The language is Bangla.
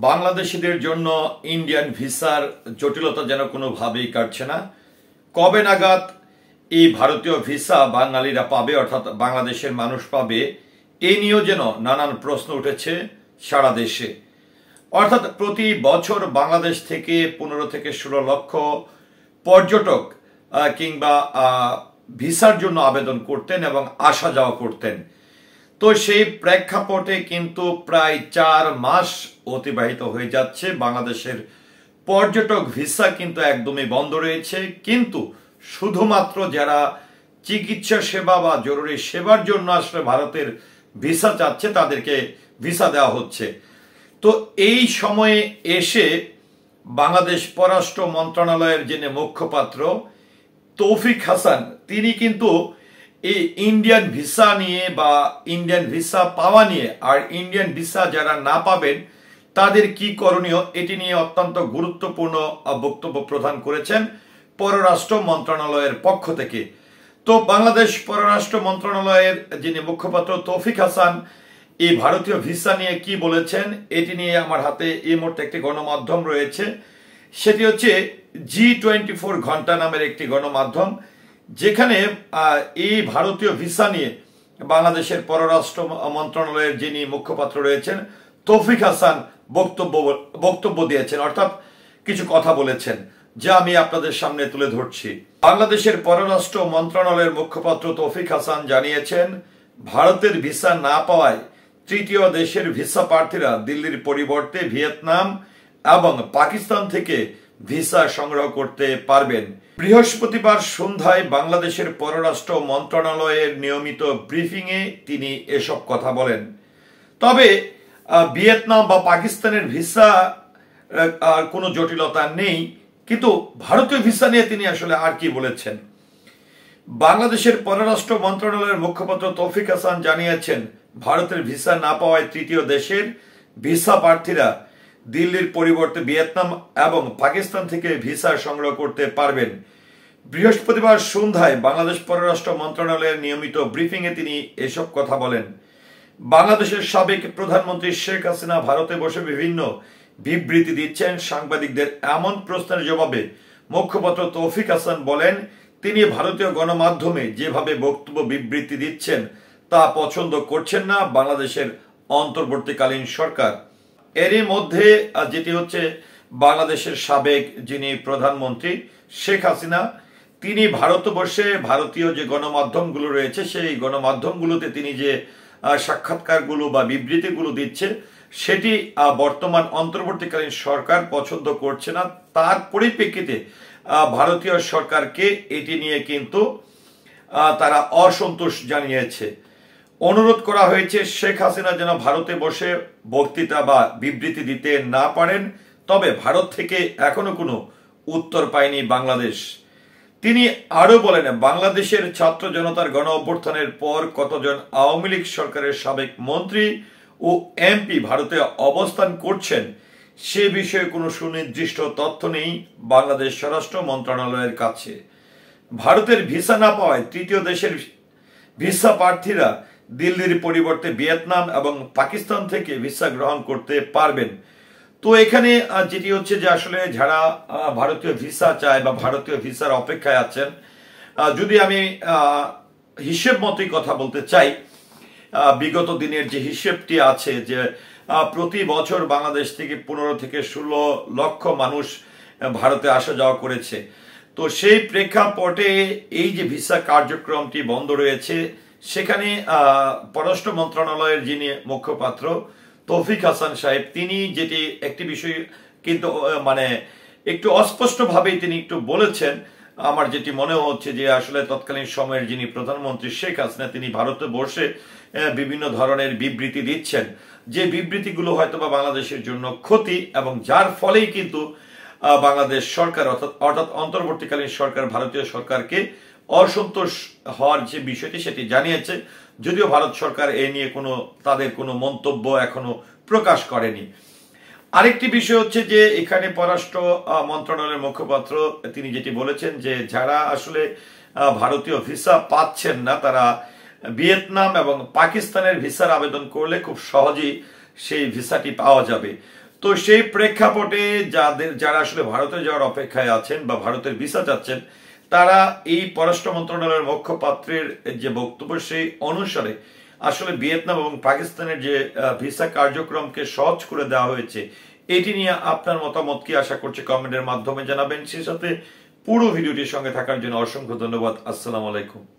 বাংলাদেশিদের জন্য ইন্ডিয়ান ভিসার জটিলতা যেন কোনোভাবেই কাটছে না। কবে নাগাদ এই ভারতীয় ভিসা বাঙালিরা পাবে, অর্থাৎ বাংলাদেশের মানুষ পাবে, এই নিয়েও যেন নানান প্রশ্ন উঠেছে সারা দেশে। অর্থাৎ প্রতি বছর বাংলাদেশ থেকে 15 থেকে 16 লক্ষ পর্যটক কিংবা ভিসার জন্য আবেদন করতেন এবং আসা যাওয়া করতেন। তো সেই প্রেক্ষাপটে কিন্তু প্রায় 4 মাস অতিবাহিত হয়ে যাচ্ছে, বাংলাদেশের পর্যটক ভিসা কিন্তু একদমই বন্ধ রয়েছে। কিন্তু শুধুমাত্র যারা চিকিৎসা সেবা বা জরুরি সেবার জন্য আসলে ভারতের ভিসা চাচ্ছে তাদেরকে ভিসা দেওয়া হচ্ছে। তো এই সময়ে এসে বাংলাদেশ পররাষ্ট্র মন্ত্রণালয়ের যিনি মুখপাত্র তৌফিক হাসান, তিনি কিন্তু এই ইন্ডিয়ান ভিসা নিয়ে বা ইন্ডিয়ান ভিসা পাওয়া নিয়ে আর ইন্ডিয়ান ভিসা যারা না পাবেন তাদের কি করণীয়, এটি নিয়ে অত্যন্ত গুরুত্বপূর্ণ বক্তব্য প্রদান করেছেন পররাষ্ট্র মন্ত্রণালয়ের পক্ষ থেকে। তো বাংলাদেশ পররাষ্ট্র মন্ত্রণালয়ের যিনি মুখপাত্র তৌফিক হাসান এই ভারতীয় ভিসা নিয়ে কি বলেছেন, এটি নিয়ে আমার হাতে এই মুহূর্তে একটি গণমাধ্যম রয়েছে। সেটি হচ্ছে G24 ঘন্টা নামের একটি গণমাধ্যম, যেখানে এই ভারতীয় ভিসা নিয়ে বাংলাদেশের পররাষ্ট্র মন্ত্রণালয়ের যিনি মুখপাত্র রয়েছেন তৌফিক হাসান বক্তব্য দিয়েছেন, অর্থাৎ কিছু কথা বলেছেন, যা আমি আপনাদের সামনে তুলে ধরছি। বাংলাদেশের পররাষ্ট্র মন্ত্রণালয়ের মুখপাত্র তৌফিক হাসান জানিয়েছেন, ভারতের ভিসা না পাওয়ায় তৃতীয় দেশের ভিসা প্রার্থীরা দিল্লির পরিবর্তে ভিয়েতনাম এবং পাকিস্তান থেকে ভিসা সংগ্রহ করতে পারবেন। বৃহস্পতিবার সন্ধ্যায় বাংলাদেশের পররাষ্ট্র মন্ত্রণালয়ের নিয়মিত ব্রিফিংয়ে তিনি এসব কথা বলেন। তবে ভিয়েতনাম বা পাকিস্তানের ভিসা কোনো জটিলতা নেই, কিন্তু ভারতীয় ভিসা নিয়ে তিনি আসলে আর কি বলেছেন। বাংলাদেশের পররাষ্ট্র মন্ত্রণালয়ের মুখপাত্র তৌফিক হাসান জানিয়েছেন, ভারতের ভিসা না পাওয়ায় তৃতীয় দেশের ভিসা প্রার্থীরা দিল্লির পরিবর্তে ভিয়েতনাম এবং পাকিস্তান থেকে ভিসা সংগ্রহ করতে পারবেন। বৃহস্পতিবার সন্ধ্যায় বাংলাদেশ পররাষ্ট্র মন্ত্রণালয়ের নিয়মিত ব্রিফিংয়ে তিনি এসব কথা বলেন। বাংলাদেশের সাবেক প্রধানমন্ত্রী শেখ হাসিনা ভারতে বসে বিভিন্ন বিবৃতি দিচ্ছেন। সাংবাদিকদের এমন প্রশ্নের জবাবে মুখপাত্র তৌফিক হাসান বলেন, তিনি ভারতীয় গণমাধ্যমে যেভাবে বক্তব্য বিবৃতি দিচ্ছেন তা পছন্দ করছেন না বাংলাদেশের অন্তর্বর্তীকালীন সরকার। এরই মধ্যে যেটি হচ্ছে বাংলাদেশের সাবেক যিনি প্রধানমন্ত্রী শেখ হাসিনা, তিনি ভারতবর্ষে ভারতীয় যে গণমাধ্যমগুলো রয়েছে সেই গণমাধ্যমগুলোতে তিনি যে সাক্ষাৎকারগুলো বা বিবৃতিগুলো দিচ্ছে সেটি বর্তমান অন্তর্বর্তীকালীন সরকার পছন্দ করছে না। তার পরিপ্রেক্ষিতে ভারতীয় সরকারকে এটি নিয়ে কিন্তু তারা অসন্তোষ জানিয়েছে। অনুরোধ করা হয়েছে শেখ হাসিনা যেন ভারতে বসে বক্তৃতা বা বিবৃতি দিতে না পারেন। তবে ভারত থেকে এখনো কোনো উত্তর পায়নি বাংলাদেশ। তিনি আরো বলেন, বাংলাদেশের ছাত্র জনতার গণ অভ্যুত্থানের পর কতজন আওয়ামী লীগ সরকারের সাবেক মন্ত্রী ও এমপি ভারতে অবস্থান করছেন সে বিষয়ে কোনো সুনির্দিষ্ট তথ্য নেই বাংলাদেশ স্বরাষ্ট্র মন্ত্রণালয়ের কাছে। ভারতের ভিসা না পাওয়ায় তৃতীয় দেশের ভিসা প্রার্থীরা দিল্লির পরিবর্তে ভিয়েতনাম এবং পাকিস্তান থেকে ভিসা গ্রহণ করতে পারবেন। তো এখানে যেটি হচ্ছে যে আসলে যারা ভারতীয় ভিসা চায় বা ভারতীয় ভিসার অপেক্ষায় আছেন, যদি আমি হিসেব মতোই কথা বলতে চাই, বিগত দিনের যে হিসেবটি আছে যে প্রতি বছর বাংলাদেশ থেকে 15 থেকে 16 লক্ষ মানুষ ভারতে আসা যাওয়া করেছে। তো সেই প্রেক্ষাপটে এই যে ভিসা কার্যক্রমটি বন্ধ রয়েছে, সেখানে পররাষ্ট্র মন্ত্রণালয়ের যিনি মুখপাত্র তৌফিক হাসান সাহেব, তিনি যেটি একটি বিষয় কিন্তু একটু অস্পষ্টভাবেই তিনি একটু বলেছেন। আমার যেটি মনে হচ্ছে যে আসলে তৎকালীন সময়ের যিনি প্রধানমন্ত্রী শেখ হাসিনা তিনি ভারতে বসে বিভিন্ন ধরনের বিবৃতি দিচ্ছেন, যে বিবৃতিগুলো হয়তো বা বাংলাদেশের জন্য ক্ষতি, এবং যার ফলেই কিন্তু বাংলাদেশ সরকার অর্থাৎ অন্তর্বর্তীকালীন সরকার ভারতীয় সরকারকে অসন্তোষ হওয়ার যে বিষয়টি সেটি জানিয়েছে, যদিও ভারত সরকার এ নিয়ে তাদের কোনো মন্তব্য এখনো প্রকাশ করেনি। আরেকটি বিষয় হচ্ছে যে এখানে পররাষ্ট্র মন্ত্রণালয়ের মুখপাত্র তিনি যেটি বলেছেন যে যারা আসলে ভারতীয় ভিসা পাচ্ছেন না তারা ভিয়েতনাম এবং পাকিস্তানের ভিসার আবেদন করলে খুব সহজেই সেই ভিসাটি পাওয়া যাবে। তো সেই প্রেক্ষাপটে যারা আসলে ভারতে যাওয়ার অপেক্ষায় আছেন বা ভারতের ভিসা চাচ্ছেন, তারা এই পররাষ্ট্র মন্ত্রণালয়ের মুখপাত্রের যে বক্তব্য সেই অনুসারে আসলে ভিয়েতনাম এবং পাকিস্তানের যে ভিসা কার্যক্রমকে সহজ করে দেওয়া হয়েছে, এটি নিয়ে আপনার মতামত কি, আশা করছি কমেন্টের মাধ্যমে জানাবেন। সেই সাথে পুরো ভিডিওটির সঙ্গে থাকার জন্য অসংখ্য ধন্যবাদ। আসসালামু আলাইকুম।